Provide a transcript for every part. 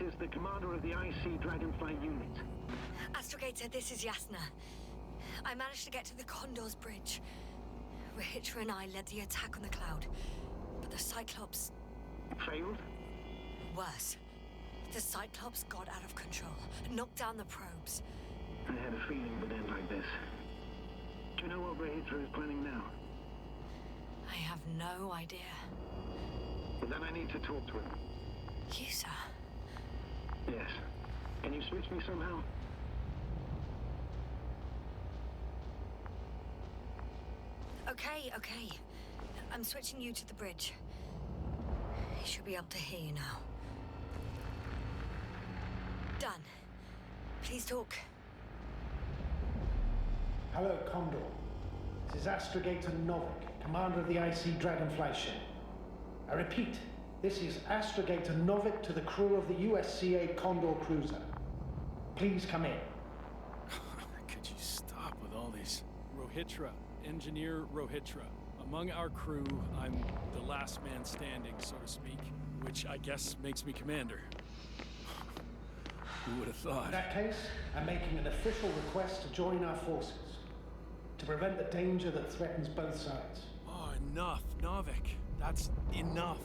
is the commander of the IC Dragonfly unit. Astrogator, this is Yasna. I managed to get to the Condor's bridge. Rahitra and I led the attack on the cloud, but the Cyclops... Failed? Worse. The Cyclops got out of control, knocked down the probes. I had a feeling it would end like this. Do you know what Rahitra is planning now? I have no idea. But then I need to talk to him. You, sir? Yes. Can you switch me somehow? Okay. I'm switching you to the bridge. He should be able to hear you now. Done. Please talk. Hello, Condor. This is Astrogator Novik, commander of the IC Dragonfly ship. I repeat, this is Astrogator Novik to the crew of the USCA Condor cruiser. Please come in. Could you stop with all these? Rahitra, Engineer Rahitra. Among our crew, I'm the last man standing, so to speak, which I guess makes me commander. Who would have thought? In that case, I'm making an official request to join our forces, to prevent the danger that threatens both sides. Oh, enough, Novik. That's enough.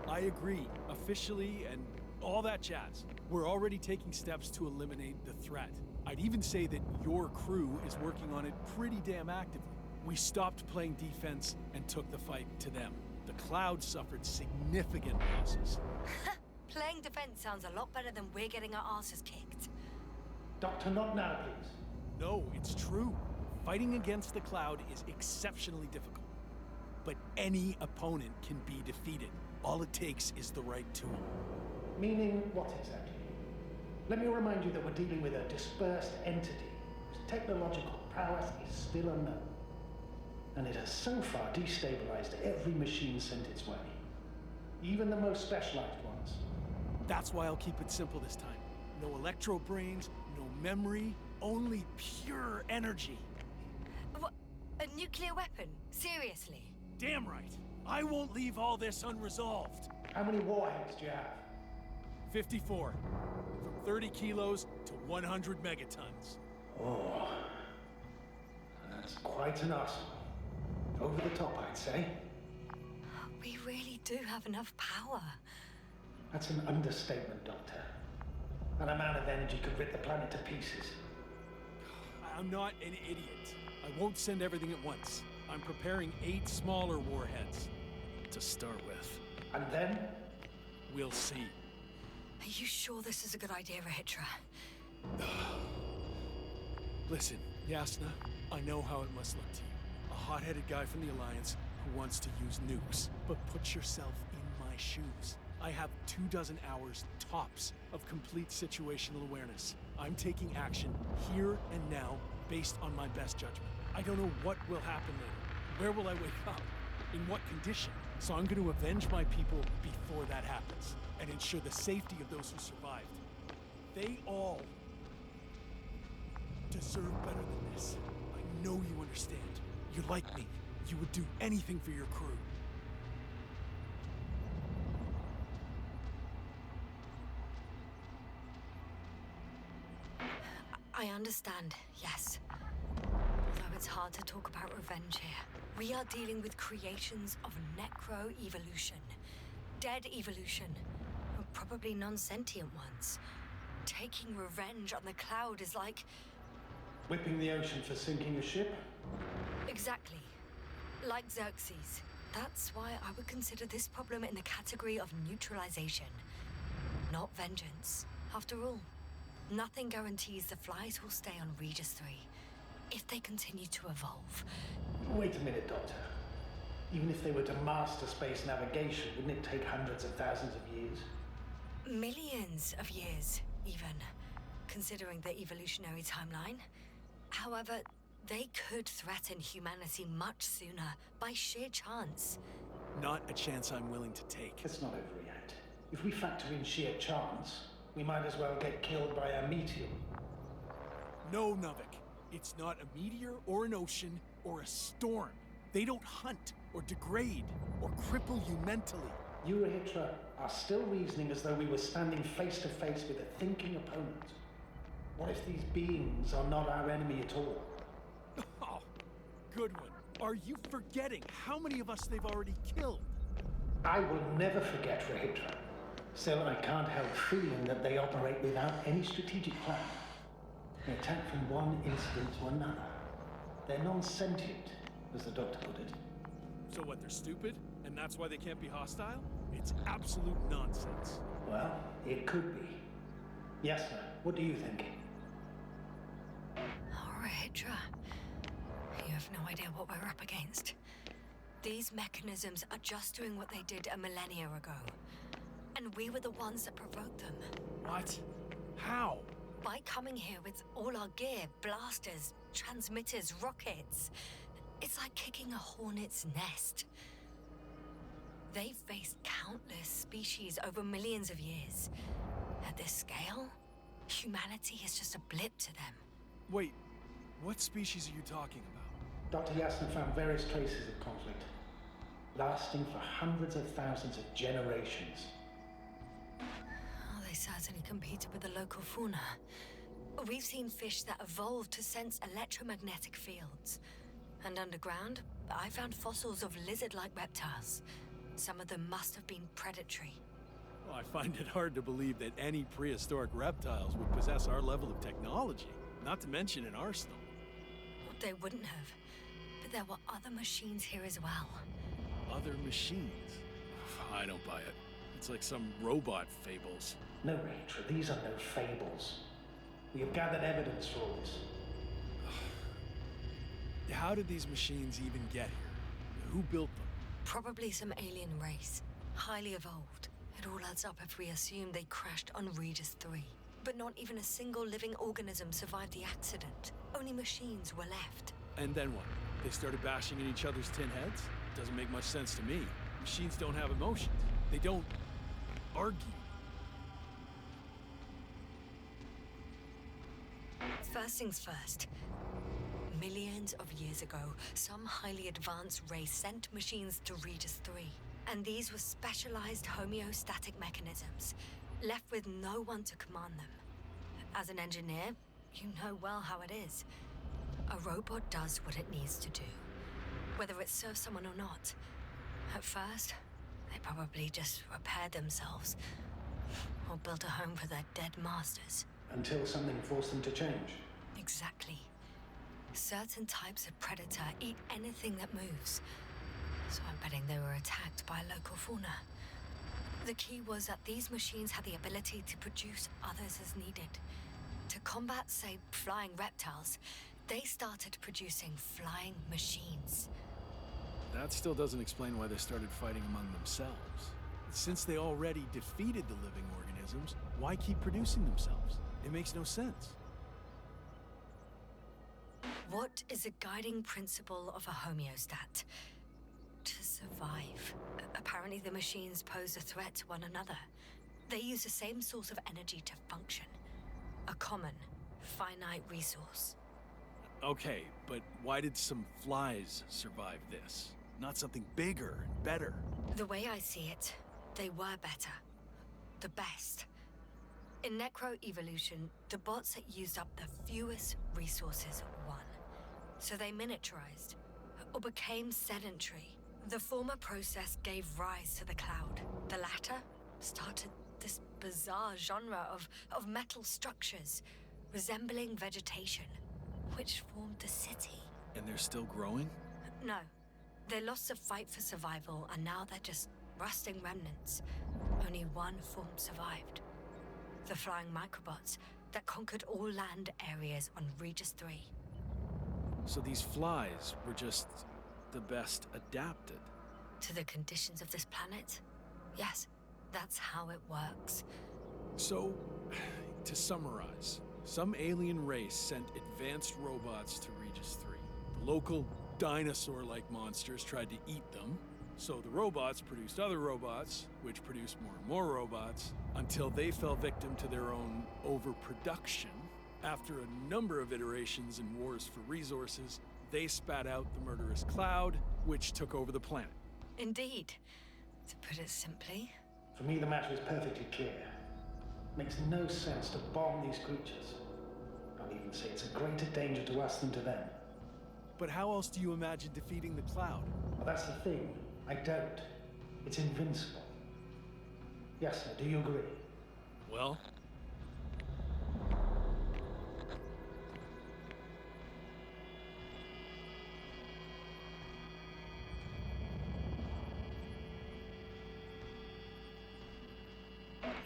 I agree, officially and all that jazz. We're already taking steps to eliminate the threat. I'd even say that your crew is working on it pretty damn actively. We stopped playing defense and took the fight to them. The Cloud suffered significant losses. Playing defense sounds a lot better than we're getting our asses kicked. Doctor, not now, please. No, it's true. Fighting against the Cloud is exceptionally difficult. But any opponent can be defeated. All it takes is the right tool. Meaning what exactly? Let me remind you that we're dealing with a dispersed entity whose technological prowess is still unknown. And it has so far destabilized every machine sent its way. Even the most specialized ones. That's why I'll keep it simple this time. No electro brains, no memory, only pure energy. What? A nuclear weapon? Seriously? Damn right. I won't leave all this unresolved. How many warheads do you have? 54. From 30 kilos to 100 megatons. Oh, that's quite an arsenal. Over the top, I'd say. We really do have enough power. That's an understatement, Doctor. An amount of energy could rip the planet to pieces. I'm not an idiot. I won't send everything at once. I'm preparing 8 smaller warheads to start with. And then? We'll see. Are you sure this is a good idea, Rahitra? Listen, Yasna, I know how it must look to you. A hot-headed guy from the Alliance who wants to use nukes. But put yourself in my shoes. I have 24 hours tops of complete situational awareness. I'm taking action here and now based on my best judgment. I don't know what will happen later. Where will I wake up? In what condition? So I'm going to avenge my people before that happens and ensure the safety of those who survived. They all deserve better than this. I know you understand. You're like me. You would do anything for your crew. I understand, yes. Although it's hard to talk about revenge here. We are dealing with creations of necro-evolution. Dead evolution. Probably non-sentient ones. Taking revenge on the Cloud is like... Whipping the ocean for sinking a ship? Exactly. Like Xerxes. That's why I would consider this problem in the category of neutralization. Not vengeance. After all, nothing guarantees the flies will stay on Regis 3 if they continue to evolve. Wait a minute, Doctor. Even if they were to master space navigation, wouldn't it take hundreds of thousands of years? Millions of years, even, considering the evolutionary timeline. However, they could threaten humanity much sooner, by sheer chance. Not a chance I'm willing to take. Let's not overreact. If we factor in sheer chance, we might as well get killed by a meteor. No, Novik. It's not a meteor or an ocean or a storm. They don't hunt or degrade or cripple you mentally. You, Rahitra, are still reasoning as though we were standing face to face with a thinking opponent. What if these beings are not our enemy at all? Oh, good one. Are you forgetting how many of us they've already killed? I will never forget, Rahitra. Still, I can't help feeling that they operate without any strategic plan. They attack from one incident to another. They're non-sentient, as the doctor put it. So what, they're stupid? And that's why they can't be hostile? It's absolute nonsense. Well, it could be. Yasna, what do you think? Rahitra, you have no idea what we're up against. These mechanisms are just doing what they did a millennia ago. And we were the ones that provoked them. What? How? By coming here with all our gear, blasters, transmitters, rockets. It's like kicking a hornet's nest. They've faced countless species over millions of years. At this scale, humanity is just a blip to them. Wait, what species are you talking about? Dr. Yasna found various traces of conflict, lasting for hundreds of thousands of generations. Oh, they certainly competed with the local fauna. We've seen fish that evolved to sense electromagnetic fields. And underground, I found fossils of lizard-like reptiles. Some of them must have been predatory. Well, I find it hard to believe that any prehistoric reptiles would possess our level of technology, not to mention an arsenal. They wouldn't have. But there were other machines here as well. Other machines? I don't buy it. It's like some robot fables. No, Rahitra, these are no fables. We have gathered evidence for all this. How did these machines even get here? Who built them? Probably some alien race. Highly evolved. It all adds up if we assume they crashed on Regis 3. But not even a single living organism survived the accident. Only machines were left. And then what? They started bashing in each other's tin heads? Doesn't make much sense to me. Machines don't have emotions. They don't argue. First things first. Millions of years ago, some highly advanced race sent machines to Regis 3. And these were specialized homeostatic mechanisms, left with no one to command them. As an engineer, you know well how it is. A robot does what it needs to do, whether it serves someone or not. At first, they probably just repaired themselves, or built a home for their dead masters. Until something forced them to change. Exactly. Certain types of predator eat anything that moves. So I'm betting they were attacked by local fauna. The key was that these machines had the ability to produce others as needed. To combat, say, flying reptiles, they started producing flying machines. That still doesn't explain why they started fighting among themselves. Since they already defeated the living organisms, why keep producing themselves? It makes no sense. What is a guiding principle of a homeostat? To survive. Apparently the machines pose a threat to one another. They use the same source of energy to function. A common, finite resource. Okay, but why did some flies survive this? Not something bigger and better. The way I see it, they were better. The best. In necroevolution, the bots that used up the fewest resources won. So they miniaturized, or became sedentary. The former process gave rise to the cloud. The latter started this bizarre genre of metal structures, resembling vegetation, which formed the city. And they're still growing? No. They lost the fight for survival, and now they're just rusting remnants. Only one form survived. The flying microbots that conquered all land areas on Regis 3. So these flies were just the best adapted? To the conditions of this planet? Yes, that's how it works. So, to summarize, some alien race sent advanced robots to Regis 3. The local dinosaur-like monsters tried to eat them, so the robots produced other robots, which produced more and more robots, until they fell victim to their own overproduction. After a number of iterations and wars for resources, they spat out the murderous cloud, which took over the planet. Indeed. To put it simply, For me, the matter is perfectly clear. Makes no sense to bomb these creatures. I'll even say it's a greater danger to us than to them. But how else do you imagine defeating the Cloud? Well, that's the thing. I don't. It's invincible. Yes, sir, do you agree? Well,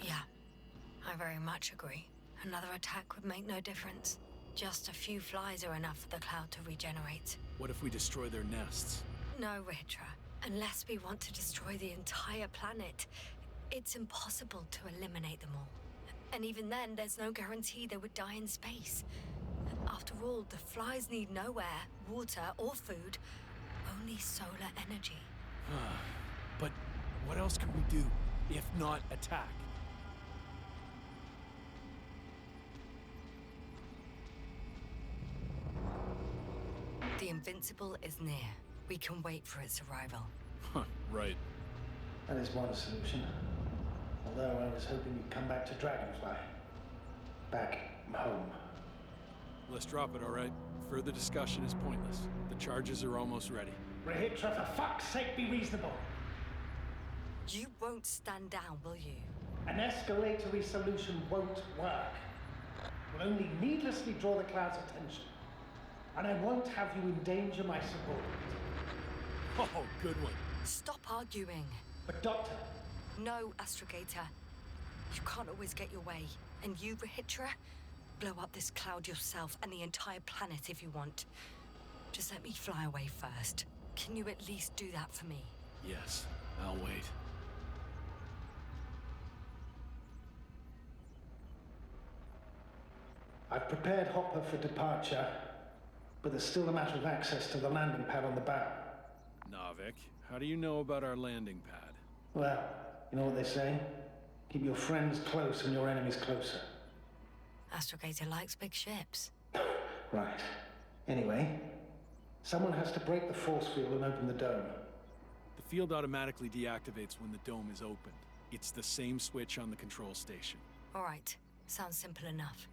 yeah, I very much agree. Another attack would make no difference. Just a few flies are enough for the Cloud to regenerate. what if we destroy their nests? No, Ritra. Unless we want to destroy the entire planet, it's impossible to eliminate them all. And even then, there's no guarantee they would die in space. After all, the flies need no air, water, or food, only solar energy. But what else can we do, if not attack? The Invincible is near. We can wait for its arrival. Huh, right. That is one solution. Although I was hoping you'd come back to Dragonfly. Back home. Let's drop it, all right? Further discussion is pointless. The charges are almost ready. Rahitra, for fuck's sake, be reasonable. You won't stand down, will you? An escalatory solution won't work. Will only needlessly draw the Cloud's attention. And I won't have you endanger my subordinate. Oh, good one. Stop arguing. But Doctor, No, Astrogator. You can't always get your way. And you, Rahitra, blow up this Cloud yourself and the entire planet if you want. Just let me fly away first. Can you at least do that for me? Yes, I'll wait. I've prepared Hopper for departure, but there's still a matter of access to the landing pad on the bow. Navik, how do you know about our landing pad? Well, you know what they say? Keep your friends close and your enemies closer. Astrogator likes big ships. Right. Anyway, someone has to break the force field and open the dome. The field automatically deactivates when the dome is opened. It's the same switch on the control station. All right. Sounds simple enough.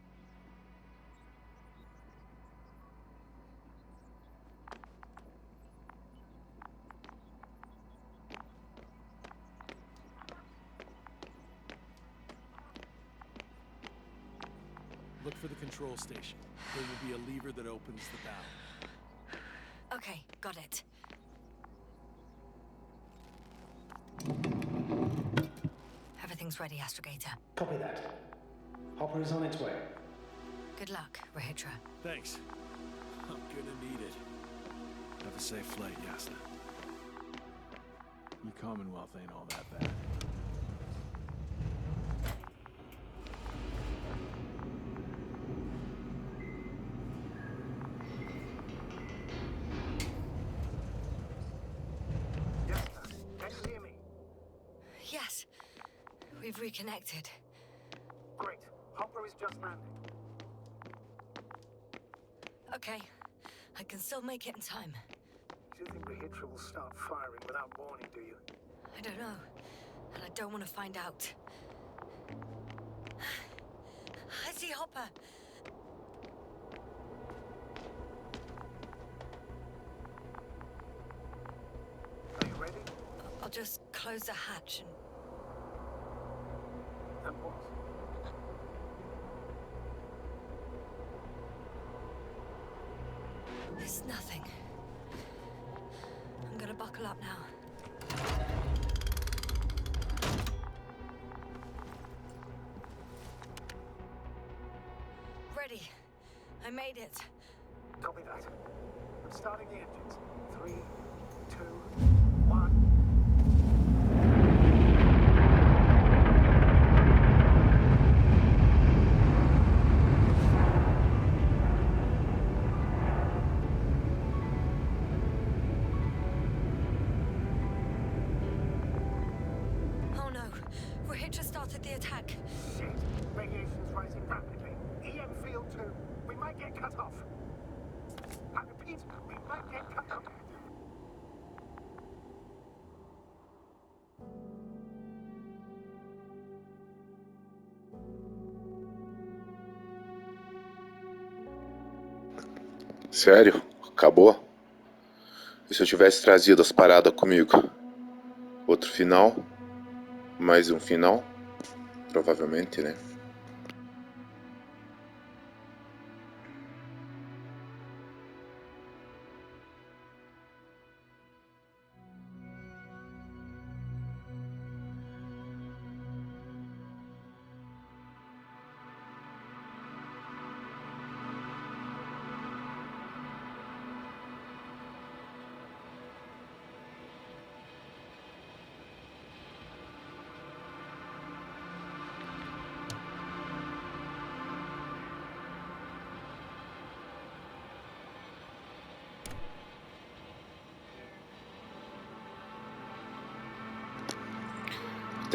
Look for the control station. There will be a lever that opens the bow. Okay, got it. Everything's ready, Astrogator. Copy that. Hopper is on its way. Good luck, Rahitra. Thanks. I'm gonna need it. Have a safe flight, Yasna. Your Commonwealth ain't all that bad. Can you hear me? Yes, we've reconnected. Great. Hopper is just landing. Okay, I can still make it in time. Do you think Rahitra will start firing without warning, do you? I don't know, and I don't want to find out. I see Hopper. Are you ready? I'll just close the hatch and... And what? It's nothing. I'm gonna buckle up now. Ready. I made it. Copy that. I'm starting the engines. 3, 2, 1. Oh no. Rahitra started the attack. Shit. Radiation's rising rapidly. EM field 2. We might get cut off. I repeat, we might get cut off. Sério? Acabou? E se eu tivesse trazido as paradas comigo? Outro final? Mais um final? Provavelmente, né?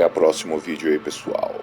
Até o próximo vídeo aí, pessoal.